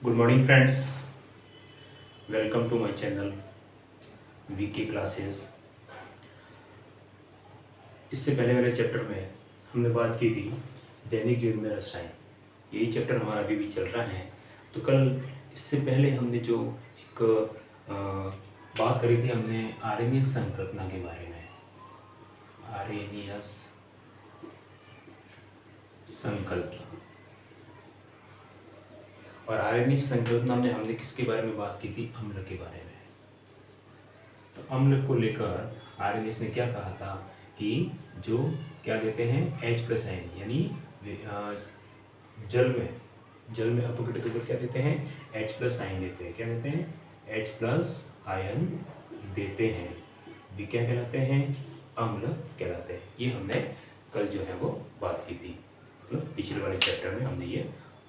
Good morning friends, welcome to my channel VK classes. इससे पहले वाले चैप्टर में हमने बात की थी दैनिक जीवन में रसायन। यही चैप्टर हमारा अभी भी चल रहा है। तो कल इससे पहले हमने जो एक बात करी थी, हमने आरएनएस संकल्पना के बारे में। आरएनएस संकल्पना और आरएनएस संकल्पना में हमने किसके बारे में बात की थी? अम्ल के बारे में। तो अम्ल को लेकर आरएनएस ने क्या कहा था कि जो क्या देते हैं H+ आयन, यानी जल में अपघटित होकर क्या देते हैं? H+ आयन देते हैं। क्या देते हैं? H+ आयन देते हैं। वे क्या कहलाते हैं? अम्ल कहलाते हैं। ये हमने कल जो है वो बात की थी, मतलब पिछले वाले चैप्टर में हमने ये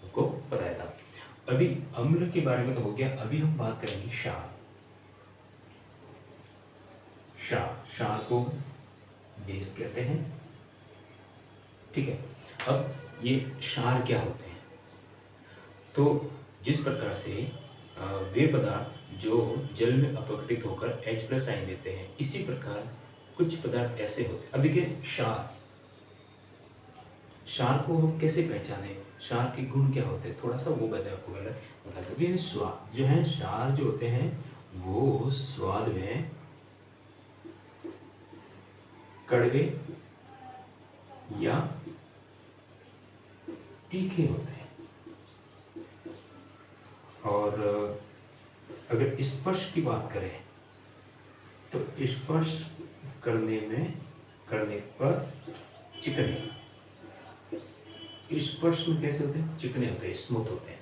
आपको बताया था। अभी अम्ल के बारे में तो हो गया। अभी हम बात करेंगे क्षार को बेस कहते हैं। ठीक है। अब ये क्षार क्या होते हैं? तो जिस प्रकार से वे पदार्थ जो जल में अपघटित होकर H+ आयन देते हैं, इसी प्रकार कुछ पदार्थ ऐसे होते हैं। अब देखिए क्षार को हम कैसे पहचाने? क्षार के गुण क्या होते हैं? थोड़ा सा वो आपको पहले बता दो। स्वाद जो है, क्षार जो होते हैं वो स्वाद में कड़वे या तीखे होते हैं। और अगर स्पर्श की बात करें तो स्पर्श करने पर चिकने। स्पर्श में कैसे होते हैं? चिकने होते हैं, स्मूथ होते हैं।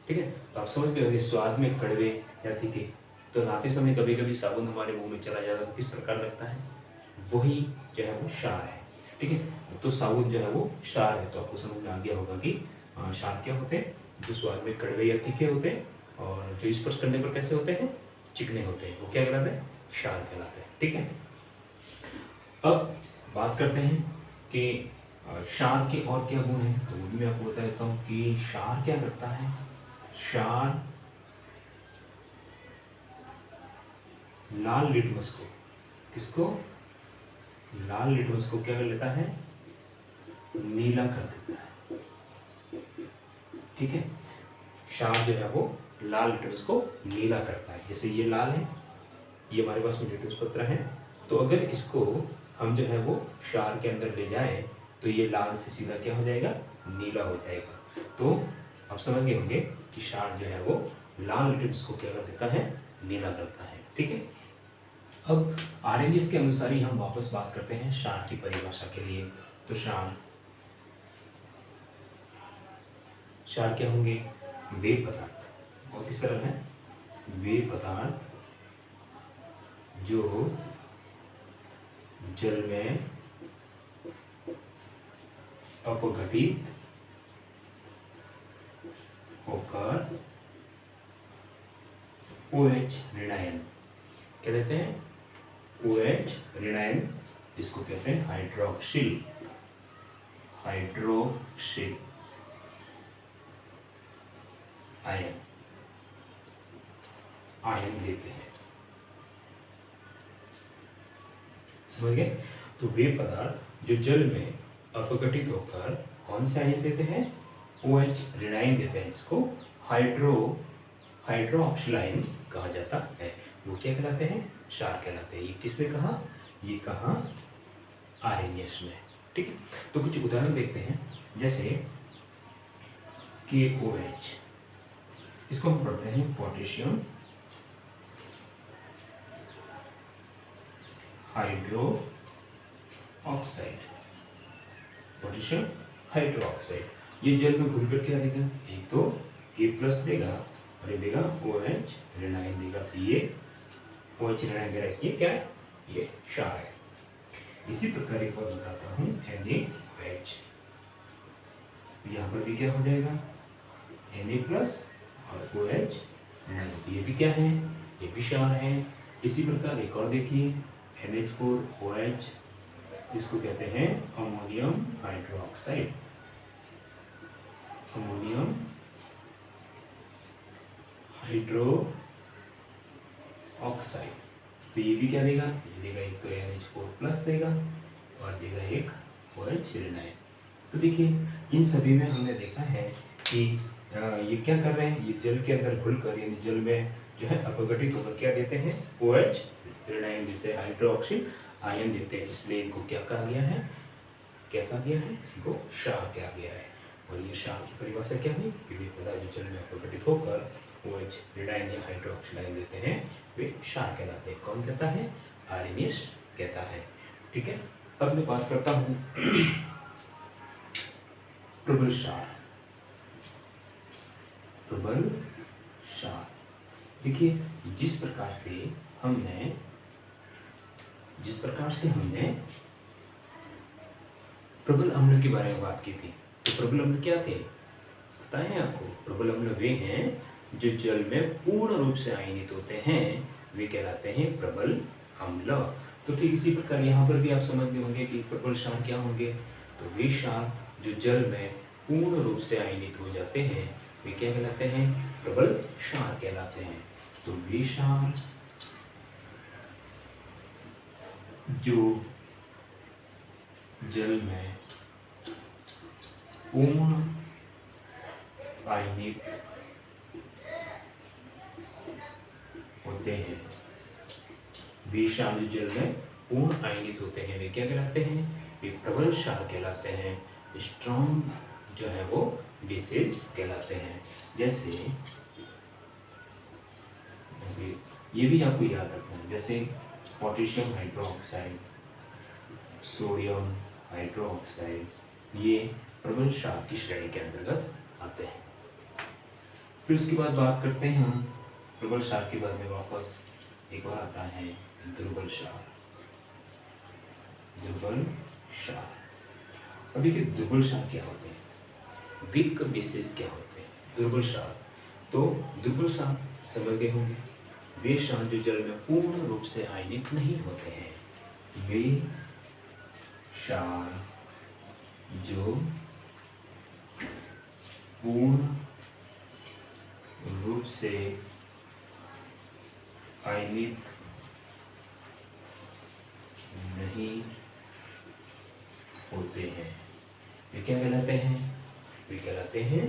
ठीक है। तो आप समझ गए होंगे स्वाद में कड़वे या तीखे। तो नहाते समय कभी कभी साबुन हमारे मुंह में चला जाता है, किस प्रकार लगता है? वही जो है वो क्षार है। ठीक है। तो साबुन जो है वो क्षार है। तो आपको समझ में आ गया होगा कि क्षार क्या होते हैं? जो स्वाद में कड़वे या तीखे होते हैं और जो स्पर्श करने पर कैसे होते हैं? चिकने होते हैं। वो क्या कहलाते हैं? क्षार कहलाते हैं। ठीक है। अब बात करते हैं कि क्षार के और क्या गुण हैं। तो वो भी मैं आपको बता देता हूँ कि क्षार क्या करता है। क्षार लाल लिटमस को, किसको? लाल लिटमस को क्या कर लेता है? नीला कर देता है। ठीक है। क्षार जो है वो लाल लिटमस को नीला करता है। जैसे ये लाल है, ये हमारे पास में लिटमस पत्र है। तो अगर इसको हम जो है वो क्षार के अंदर ले जाए तो ये लाल से सीधा क्या हो जाएगा? नीला हो जाएगा। तो आप समझ गए होंगे कि क्षार जो है वो लाल लिटमस को क्या कर देता है? नीला करता है। ठीक है। अब आरएनएस के अनुसार ही हम वापस बात करते हैं क्षार की परिभाषा के लिए। तो क्षार क्या होंगे? वे पदार्थ, बहुत ही सरल है, वे पदार्थ जो जल में अपघटित होकर OH ऋणायन, क्या कहते हैं? OH ऋणायन, जिसको कहते हैं हाइड्रोक्सिल आयन देते हैं। समझ गए? तो वे पदार्थ जो जल में अपघटित होकर कौन से आयन देते हैं? OH ऋणायन देते हैं, जिसको हाइड्रोक्सिल आयन कहा जाता है। वो क्या कहलाते हैं? क्षार कहलाते हैं। ये किसने कहा? ये कहा आरएनएस में। ठीक है। तो कुछ उदाहरण देखते हैं। जैसे KOH, इसको हम पढ़ते हैं पोटेशियम हाइड्रोक्साइड। पोटेशियम हाइड्रोक्साइड ये जल में घुलकर क्या देगा? एक तो K+ देगा और ये देगा OH ऋणायन देगा। तो ये OH ऋणायन दे रहा है, इसलिए क्या है? ये क्षार है। इसी प्रकार एक बार बताता हूँ NaOH। यहाँ पर भी क्या हो जाएगा? Na+ और OH ऋणायन। ये भी क्या है? ये भी क्षार है। इसी प्रकार एक और देखिए NH4OH, इसको कहते हैं अमोनियम हाइड्रोक्साइड। Hydro oxide. तो ये भी क्या देगा, ये देगा एक तो NH4+ देगा और देगा एक OH ऋणायन। तो देखिए इन सभी में हमने देखा है कि ये क्या कर रहे हैं, ये जल के अंदर घुलकर यानी जल में जो है अपघटित होकर क्या देते हैं, OH ऋणायन देते हैं, हाइड्रोक्सिल आयन देते हैं। इसलिए इनको क्या कहा गया है, क्या कहा गया है, इनको क्षार कहा गया है। और ये क्षार की परिभाषा क्या है कि वे पदार्थ जो जल में अपघटित होकर OH ऋणायन या हाइड्रोक्सिल आयन देते हैं वे क्षार कहलाते हैं। कौन कहता है, आर्यनियस कहता है। ठीक है, अब मैं बात करता हूँ प्रबल क्षार। प्रबल क्षार देखिए जिस प्रकार से हमने प्रबल अम्ल के बारे में बात की थी, तो प्रबल अम्ल क्या थे पता है आपको? प्रबल अम्ल वे हैं जो जल में पूर्ण रूप से आयनित होते हैं, वे कहलाते हैं प्रबल अम्ल। तो ठीक इसी प्रकार यहाँ पर भी आप समझ गए होंगे कि प्रबल क्षार क्या होंगे। तो वे क्षार जो जल में पूर्ण रूप से आयनित हो जाते हैं वे क्या कहलाते हैं, प्रबल क्षार कहलाते हैं। तो वे क्षार जो जल में पूर्ण आयनित होते हैं, वे क्षार जो जल में पूर्ण आयनित होते हैं वे क्या कहलाते हैं, वे प्रबल क्षार कहलाते हैं। स्ट्रॉन्ग जो है वो बेसेज कहलाते हैं। जैसे ये भी आपको याद रखना है, जैसे पोटेशियम हाइड्रोक्साइड, सोडियम हाइड्रोक्साइड, ये प्रबल क्षार की श्रेणी के अंतर्गत आते हैं। फिर उसके बाद बात करते हैं हम प्रबल क्षार के बाद में वापस एक बार आता है दुर्बल क्षार। दुर्बल क्षार, अब देखिए दुर्बल क्षार क्या होते हैं, वीक बेसिस क्या होते हैं दुर्बल क्षार। तो दुर्बल क्षार समझ गए होंगे, वे क्षार जो जल में पूर्ण रूप से आयनित नहीं होते हैं, वे क्षार जो पूर्ण रूप से आयनित नहीं होते हैं वे क्या कहलाते हैं, वे कहलाते हैं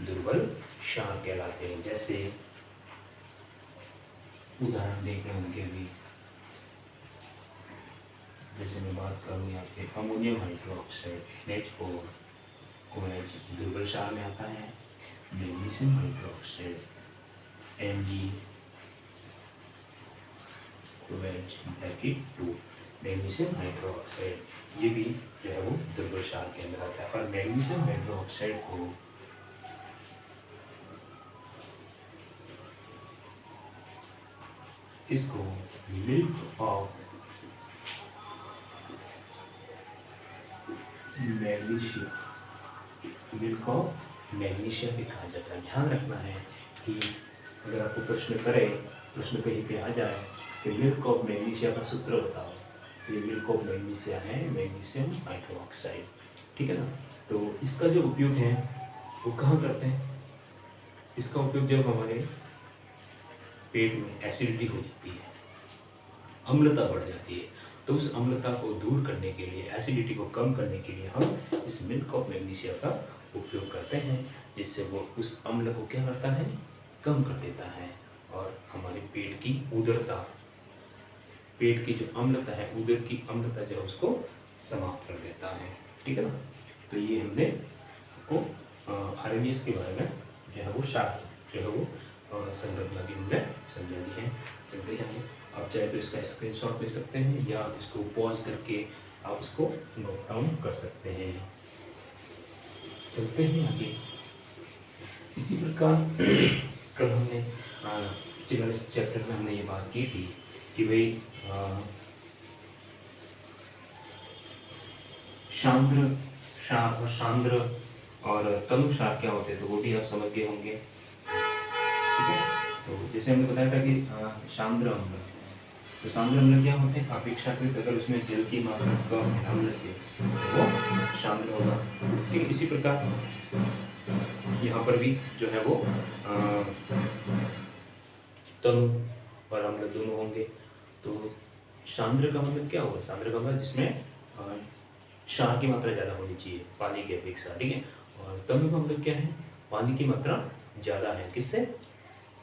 दुर्बल क्षार कहलाते हैं। जैसे उदाहरण देख रहे होंगे अभी, जैसे मैं बात करूँ यहाँ पे अमोनियम हाइड्रोक्साइड NH4 OH दुर्बल क्षार में आता है। Magnesium hydroxide MgOH2 magnesium hydroxide ये भी जो है वो दुर्बल क्षार के अंदर आता है। और मैग्नीशियम हाइड्रोक्साइड को इसको मिल्क ऑफ मैग्नीशियम भी कहा जाता है। ध्यान रखना है कि अगर आपको प्रश्न कहीं पे आ जाए कि मिल्क ऑफ मैग्नीशिया का सूत्र बताओ, ये मिल्क ऑफ मैग्नीशिया है मैग्नीशियम हाइड्रोक्साइड, ठीक है ना। तो इसका जो उपयोग है वो कहाँ करते हैं, इसका उपयोग जब हमारे पेट में एसिडिटी हो जाती है, अम्लता बढ़ जाती है, तो उस अम्लता को दूर करने के लिए, एसिडिटी को कम करने के लिए हम इस मिल्क ऑफ मैग्नीशिया का उपयोग करते हैं, जिससे वो उस अम्ल को क्या करता है, कम कर देता है और हमारे पेट की उदरता, पेट की जो अम्लता है, उदर की अम्लता जो है उसको समाप्त कर देता है, ठीक है ना। तो ये हमने आपको आरएनएस के बारे में जो है वो शार्ट जो है वो संरचना की हमने समझा दी है। चलते हैं, आप चाहे तो इसका स्क्रीनशॉट ले सकते हैं या इसको पॉज करके आप इसको नोट डाउन कर सकते हैं। चलते हैं आगे। इसी प्रकार कल हमने पिछले चैप्टर में हमने ये बात की थी कि भाई सांद्र और तनु क्षार क्या होते हैं, तो वो भी आप समझ गए होंगे, ठीक है। तो जैसे हमने बताया था कि सांद्र अम्ल, तो सांद्र अम्ल क्या होते हैं, अपेक्षाकृत अगर उसमें जल की मात्रा कम है अम्ल से वो सांद्र होगा, ठीक है। इसी प्रकार यहाँ पर भी जो है वो तनु और अम्ल दोनों होंगे। तो सांद्र का मतलब क्या होगा? सांद्र का मतलब जिसमें क्षार की मात्रा ज़्यादा होनी चाहिए पानी की अपेक्षा, ठीक है। और तनु का मतलब क्या है? पानी की मात्रा ज़्यादा है, किससे?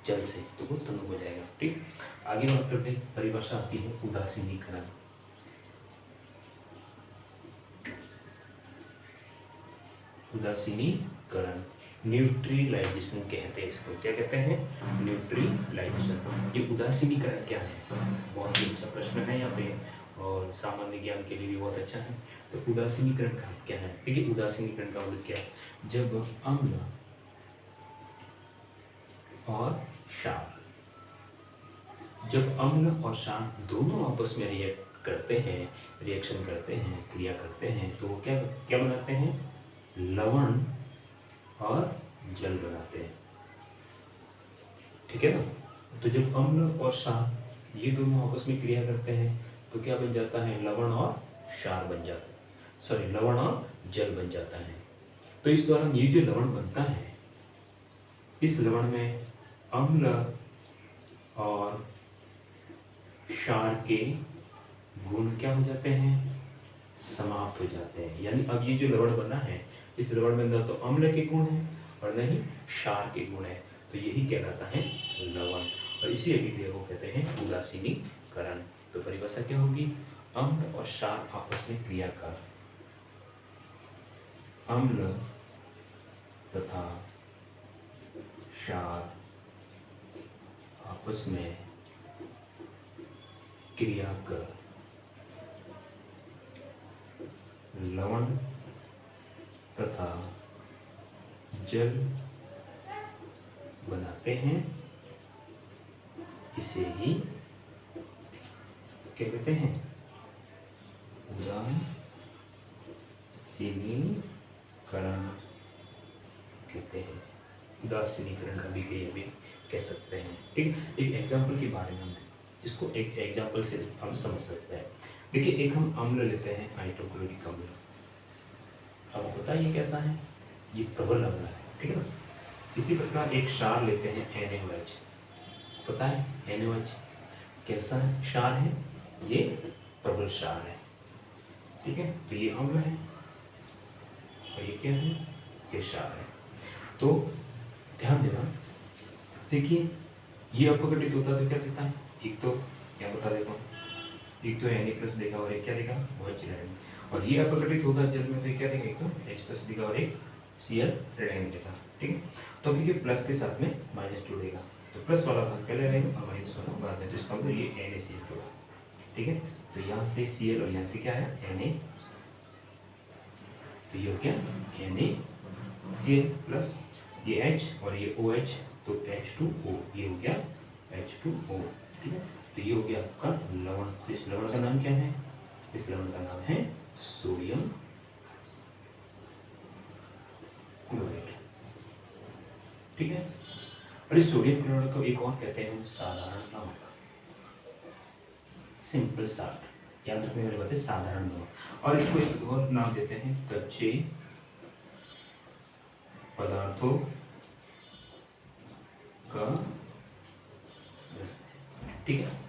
जल से, तो वो तनु हो जाएगा, ठीक। आगे बात करते हैं, परिभाषा आती है उदासीनीकरण। उदासीनीकरण, न्यूट्रलाइजेशन कहते हैं इसको। क्या कहते हैं? न्यूट्रलाइजेशन। ये उदासीनीकरण क्या है? बहुत ही अच्छा प्रश्न है यहाँ पे, और सामान्य ज्ञान के लिए भी बहुत अच्छा है। तो उदासीनीकरण का क्या है? देखिए, उदासीनीकरण का मतलब क्या है? जब अम्ल और क्षार, जब अम्ल और क्षार दोनों आपस में रिएक्ट करते हैं, रिएक्शन करते हैं, क्रिया करते हैं, तो वो क्या क्या बनाते हैं? लवण और जल बनाते हैं, ठीक है ना। तो जब अम्ल और क्षार ये दोनों आपस में क्रिया करते हैं तो क्या बन जाता है? लवण और क्षार बन जाता है, सॉरी लवण और जल बन जाता है। तो इस दौरान ये जो लवण बनता है, इस लवण में अम्ल और क्षार के गुण क्या हो जाते हैं? समाप्त हो जाते हैं। यानी अब ये जो लवण बना है, इस लवण में अंदर तो अम्ल के गुण है और नहीं क्षार के गुण है, तो यही कहलाता है लवण। और इसी अभिक्रिया को कहते हैं उदासीनीकरण। तो परिभाषा क्या होगी? अम्ल और क्षार आपस में क्रिया कर, अम्ल तथा क्षार आपस में क्रिया कर लवण तथा जल बनाते हैं, इसे ही क्या कहते हैं? उदासीनीकरण कहते हैं। उदासीनीकरण का भी कह सकते हैं, ठीक। एक एग्जाम्पल के बारे में हम इसको एक एग्जाम्पल से हम समझ सकते हैं। देखिए, एक हम अम्ल लेते हैं, हाइड्रोक्लोरिक अम्ल। अब पता है ये कैसा है? ये प्रबल अम्ल है, ठीक है ना। इसी प्रकार एक क्षार लेते हैं NaOH, पता है NaOH कैसा है? क्षार है, ये प्रबल क्षार है, ठीक है। तो ये अम्ल है और ये क्या है? ये क्षार है। तो ध्यान देना, देखिए ये अपघटित होता है तो क्या देता है? एक तो क्या बता देता हूँ, एक तो Na+ देगा और एक क्या देगा? OH रहेगा। और ये अपघटित होता है जल में तो क्या देगा? एक तो H+ देगा और एक Cl रेडियन देगा, ठीक है। तो देखिए प्लस के साथ में माइनस जुड़ेगा, तो प्लस वाला भाग पहले रहेगा और माइनस वाला बाद में, तो इसका मतलब ये NaCl होगा, ठीक है। तो यहाँ से Cl और यहाँ से क्या है? Na, तो ये हो गया NaCl प्लस ये H और ये OH, तो H2O, ये हो गया H2O, ठीक है। तो ये हो गया आपका लवण। तो इस लवण का नाम क्या है? इस लवण का नाम है सोडियम क्लोराइड, ठीक है। और इस सोडियम क्लोराइड को एक और कहते हैं साधारण नमक, सिंपल साल्ट। याद रखने वाली बात है साधारण नमक। और इसको एक और नाम देते हैं कच्चे पदार्थों का रस, ठीक है।